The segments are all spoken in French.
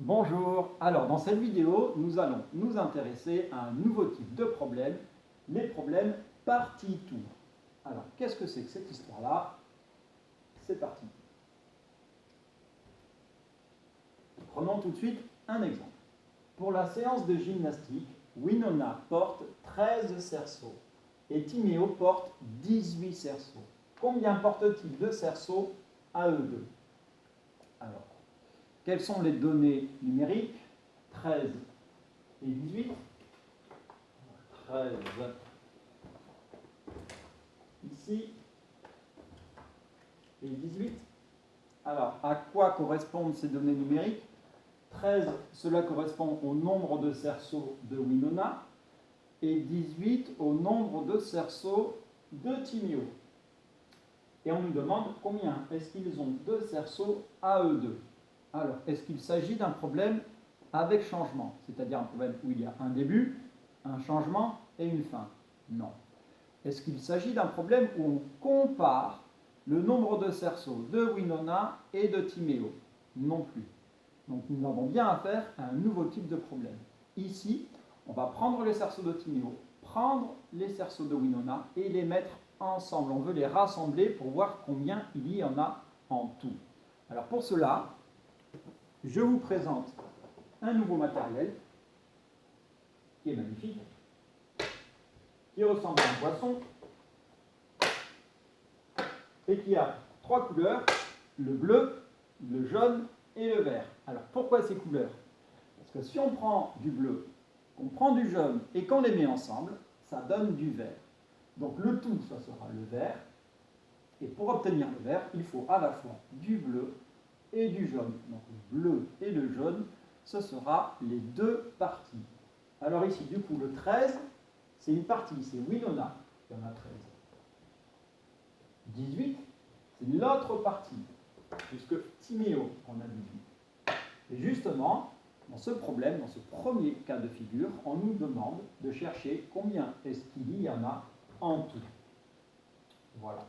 Bonjour, alors dans cette vidéo, nous allons nous intéresser à un nouveau type de problème, les problèmes partie-tour. Alors, qu'est-ce que c'est que cette histoire-là? C'est parti. Prenons tout de suite un exemple. Pour la séance de gymnastique, Winona porte 13 cerceaux et Timéo porte 18 cerceaux. Combien portent-ils de cerceaux à eux deux? Alors, quelles sont les données numériques? 13 et 18. 13 ici et 18. Alors, à quoi correspondent ces données numériques? 13, cela correspond au nombre de cerceaux de Winona et 18 au nombre de cerceaux de Timéo. Et on nous demande combien est-ce qu'ils ont de cerceaux à eux deux. Alors, est-ce qu'il s'agit d'un problème avec changement, c'est-à-dire un problème où il y a un début, un changement et une fin? Non. Est-ce qu'il s'agit d'un problème où on compare le nombre de cerceaux de Winona et de Timéo? Non plus. Donc nous avons bien affaire à un nouveau type de problème. Ici, on va prendre les cerceaux de Timéo, prendre les cerceaux de Winona et les mettre ensemble. On veut les rassembler pour voir combien il y en a en tout. Alors pour cela, je vous présente un nouveau matériel qui est magnifique, qui ressemble à un poisson et qui a trois couleurs, le bleu, le jaune et le vert. Alors pourquoi ces couleurs? Parce que si on prend du bleu, qu'on prend du jaune et qu'on les met ensemble, ça donne du vert. Donc le tout, ça sera le vert. Et pour obtenir le vert, il faut à la fois du bleu et du jaune. Donc le bleu et le jaune, ce sera les deux parties. Alors ici, du coup, le 13, c'est une partie, c'est Winona, il y en a 13. 18, c'est l'autre partie, puisque Timéo en a 18. Et justement, dans ce problème, dans ce premier cas de figure, on nous demande de chercher combien est-ce qu'il y en a en tout. Voilà.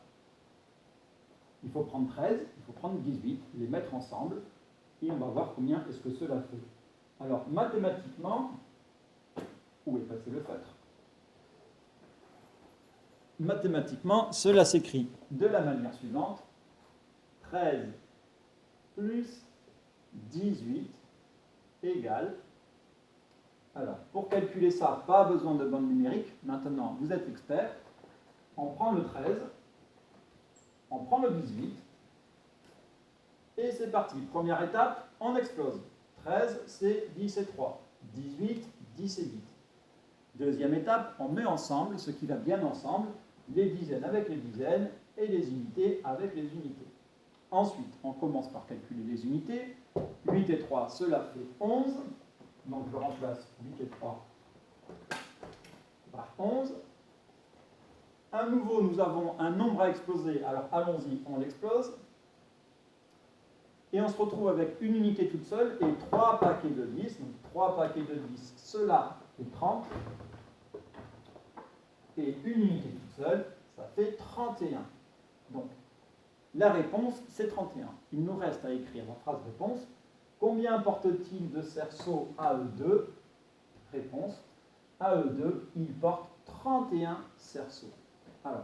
Il faut prendre 13, il faut prendre 18, les mettre ensemble, et on va voir combien est-ce que cela fait. Alors, mathématiquement, où est passé le feutre? Mathématiquement, cela s'écrit de la manière suivante. 13 plus 18 égale... Alors, pour calculer ça, pas besoin de bande numérique. Maintenant, vous êtes expert. On prend le 13, on prend le 18, et c'est parti. Première étape, on explose. 13, c'est 10 et 3. 18, 10 et 8. Deuxième étape, on met ensemble ce qui va bien ensemble, les dizaines avec les dizaines et les unités avec les unités. Ensuite, on commence par calculer les unités. 8 et 3, cela fait 11. Donc je remplace 8 et 3 par 11. À nouveau, nous avons un nombre à exploser. Alors allons-y, on l'explose. Et on se retrouve avec une unité toute seule et 3 paquets de 10. Donc 3 paquets de 10, cela fait 30. Et une unité toute seule, ça fait 31. Donc la réponse, c'est 31. Il nous reste à écrire la phrase réponse. Combien porte-t-il de cerceaux à E2? Réponse, à E2, il porte 31 cerceaux. Alors,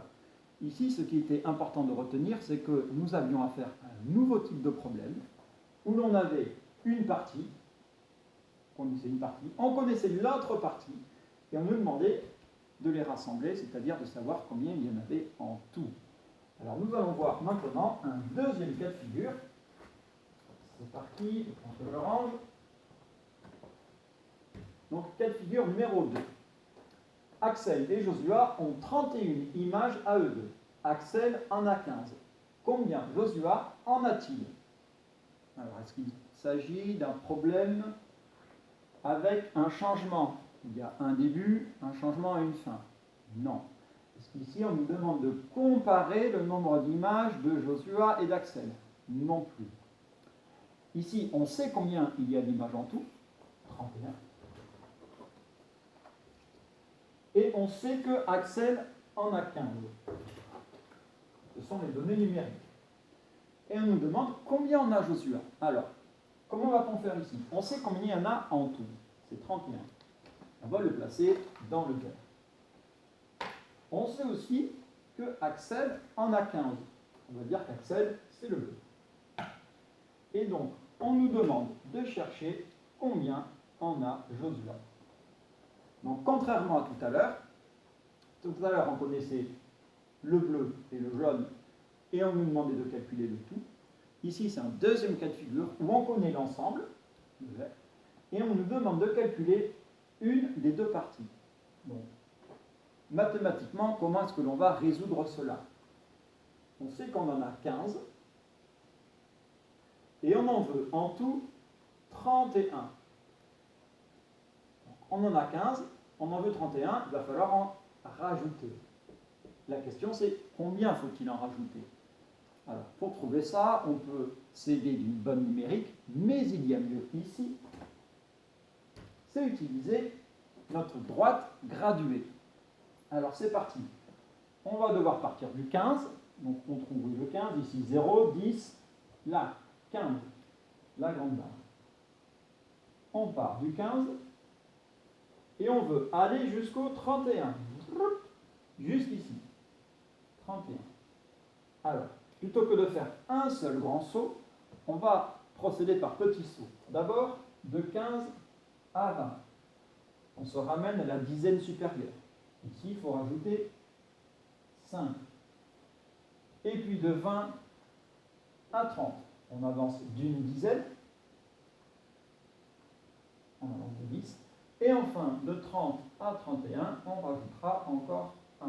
ici, ce qui était important de retenir, c'est que nous avions affaire à un nouveau type de problème, où l'on avait une partie, on connaissait l'autre partie, et on nous demandait de les rassembler, c'est-à-dire de savoir combien il y en avait en tout. Alors, nous allons voir maintenant un deuxième cas de figure. C'est parti, je le range. Donc, cas de figure numéro 2. Axel et Josua ont 31 images à eux deux. Axel en a 15. Combien Josua en a-t-il? Alors, est-ce qu'il s'agit d'un problème avec un changement? Il y a un début, un changement et une fin? Non. Est-ce qu'ici, on nous demande de comparer le nombre d'images de Josua et d'Axel? Non plus. Ici, on sait combien il y a d'images en tout, 31. Et on sait que Axel en a 15. Ce sont les données numériques. Et on nous demande combien en a Josua. Alors, Comment va-t-on faire ici? On sait combien il y en a en tout. C'est 31. On va le placer dans le vert. On sait aussi que Axel en a 15. On va dire qu'Axel, c'est le bleu. Et donc, on nous demande de chercher combien en a Josua. Donc, contrairement à tout à l'heure, on connaissait le bleu et le jaune, et on nous demandait de calculer le tout. Ici, c'est un deuxième cas de figure où on connaît l'ensemble, le vert, et on nous demande de calculer une des deux parties. Donc, mathématiquement, comment est-ce que l'on va résoudre cela? On sait qu'on en a 15, et on en veut en tout 31. On en a 15, on en veut 31, il va falloir en rajouter. La question c'est combien faut-il en rajouter? Alors, pour trouver ça, on peut s'aider d'une bonne numérique, mais il y a mieux ici, c'est utiliser notre droite graduée. Alors, c'est parti. On va devoir partir du 15, donc on trouve le 15, ici 0, 10, là, 15, la grande barre. On part du 15, et on veut aller jusqu'au 31, jusqu'ici, 31. Alors, plutôt que de faire un seul grand saut, on va procéder par petits sauts. D'abord, de 15 à 20. On se ramène à la dizaine supérieure. Ici, il faut rajouter 5. Et puis de 20 à 30. On avance d'une dizaine. On avance de 10. Et enfin, de 30 à 31, on rajoutera encore 1.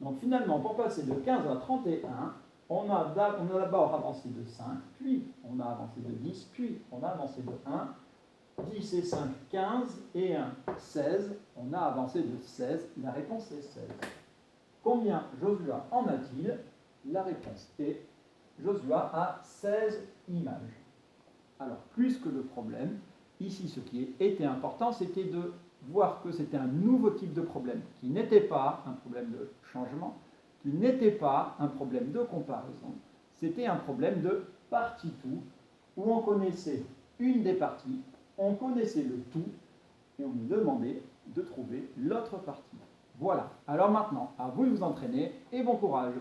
Donc finalement, pour passer de 15 à 31, on a d'abord avancé de 5, puis on a avancé de 10, puis on a avancé de 1. 10 et 5, 15, et 1, 16. On a avancé de 16. La réponse est 16. Combien Josua en a-t-il? La réponse est Josua a 16 images. Alors, plus que le problème, ici, ce qui était important, c'était de voir que c'était un nouveau type de problème, qui n'était pas un problème de changement, qui n'était pas un problème de comparaison, c'était un problème de partie tout, où on connaissait une des parties, on connaissait le tout, et on nous demandait de trouver l'autre partie. Voilà. Alors maintenant, à vous de vous entraîner, et bon courage!